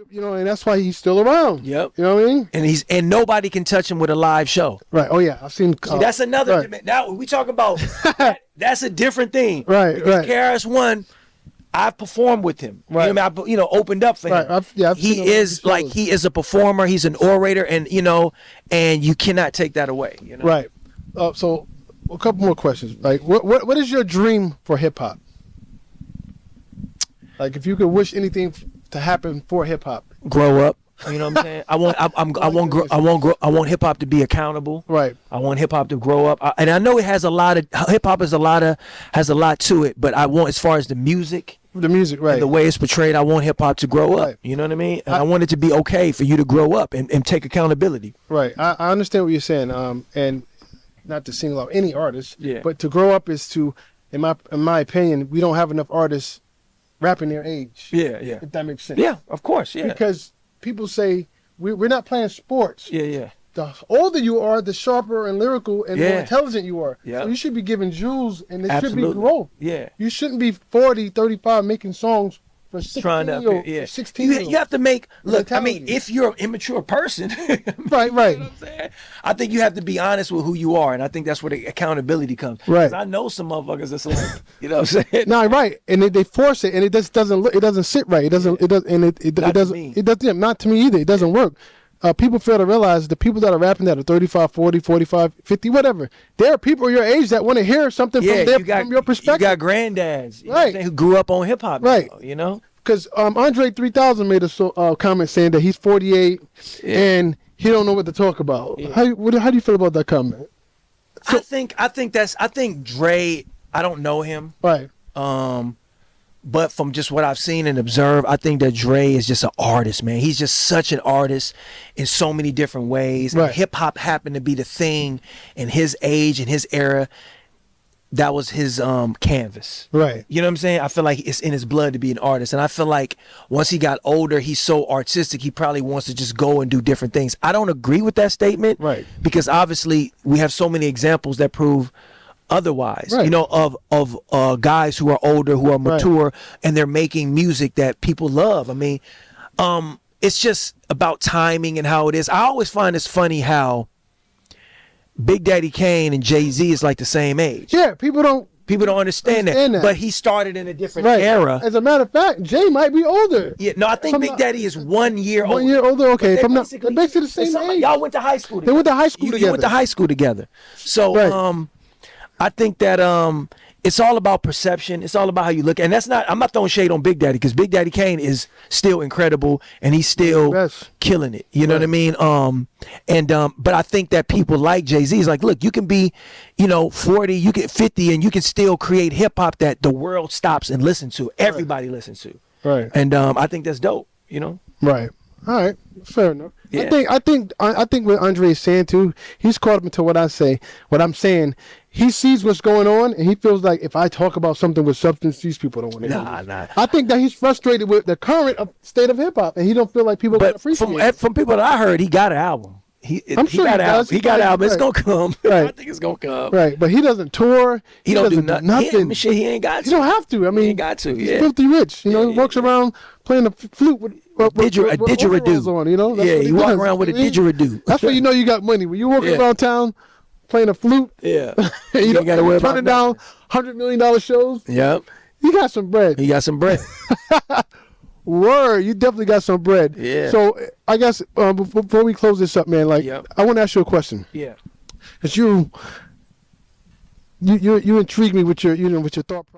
You know, and that's why he's still around. Yep. You know what I mean? And nobody can touch him with a live show. Right. Oh yeah, I've seen. See, that's another. Right. Now we talk about that's a different thing. Right. Because right. KRS-One, I've performed with him. Right. You know, I opened up for him. Right. I've he is like he is a performer. He's an orator, and and you cannot take that away. You know. Right. So a couple more questions. Like, what is your dream for hip hop? Like, if you could wish anything to happen for hip hop, grow up. You know what I'm saying? I want hip hop to be accountable. Right. I want hip hop to grow up. And I know it has a lot of hip hop has a lot to it. But I want, as far as the music, right, and the way it's portrayed, I want hip hop to grow up. Right. You know what I mean? And I want it to be okay for you to grow up and take accountability. Right. I understand what you're saying. And not to single out any artist. Yeah. But to grow up is to, in my opinion, we don't have enough artists rapping their age. Yeah. Yeah. If that makes sense. Yeah. Of course. Yeah. Because people say we're not playing sports. Yeah. Yeah. The older you are, the sharper and lyrical and more intelligent you are. Yeah. So you should be giving jewels, and it Absolutely. should be growth. Yeah. You shouldn't be 40, 35 making songs for 16 or 16 you have to make, look, I mean, if you're an immature person, right. You know what I'm saying? I think you have to be honest with who you are, and I think that's where the accountability comes. Right. 'Cause I know some motherfuckers that's like, you know what I'm saying? No, right. And they force it, and it just doesn't look, it doesn't sit right. It doesn't, it does, and it doesn't, not to me either. It doesn't work. People fail to realize the people that are rapping that are 35, 40, 45, 50, whatever. There are people your age that want to hear something from your perspective. You got granddads, you know right, who grew up on hip hop, right? Now, you know, because Andre 3000 made a comment saying that he's 48 and he don't know what to talk about. Yeah. How do you feel about that comment? So, I think Dre. I don't know him, right? But from just what I've seen and observed, I think that Dre is just an artist, man. He's just such an artist in so many different ways. Right. Hip hop happened to be the thing in his age, in his era. That was his canvas. Right. You know what I'm saying? I feel like it's in his blood to be an artist. And I feel like once he got older, he's so artistic, he probably wants to just go and do different things. I don't agree with that statement. Right. Because obviously we have so many examples that prove otherwise, right, of guys who are older, who are mature, and they're making music that people love. I mean, it's just about timing and how it is. I always find it's funny how Big Daddy Kane and Jay-Z is like the same age. Yeah, people don't understand that. But he started in a different era. As a matter of fact, Jay might be older. Yeah, no, I think Big Daddy is 1 year older. 1 year older, okay. They're basically the same age. Y'all went to high school together. They went to high school together. You went to high school together. So, I think that it's all about perception. It's all about how you look. And I'm not throwing shade on Big Daddy, because Big Daddy Kane is still incredible and he's still killing it. You know what I mean? But I think that people like Jay-Z is like, look, you can be, 40, you get 50, and you can still create hip hop that the world stops and listens to. Everybody listens to. Right. And I think that's dope, Right. All right. Fair enough. Yeah. I think what Andre is saying too, he's caught up into what I'm saying. He sees what's going on, and he feels like if I talk about something with substance, these people don't want to hear it. Nah. I think that he's frustrated with the current state of hip hop, and he don't feel like people are appreciating it. From people that I heard, he got an album. I'm sure he does. He got an album. It's gonna come. Right. I think it's gonna come. Right, but he doesn't tour. He don't do nothing. He ain't got to. He don't have to. I mean, he ain't got to. He's filthy rich. He walks around playing a flute with didgeridoo on. That's he walk around with a didgeridoo. That's when you know you got money. When you walking around town playing a flute. Yeah. you don't got to worry about turning down $100 million shows. Yep. You got some bread. He got some bread. Word, you definitely got some bread. Yeah. So I guess before we close this up, man, I want to ask you a question. Yeah. Because you intrigue me with your thought process.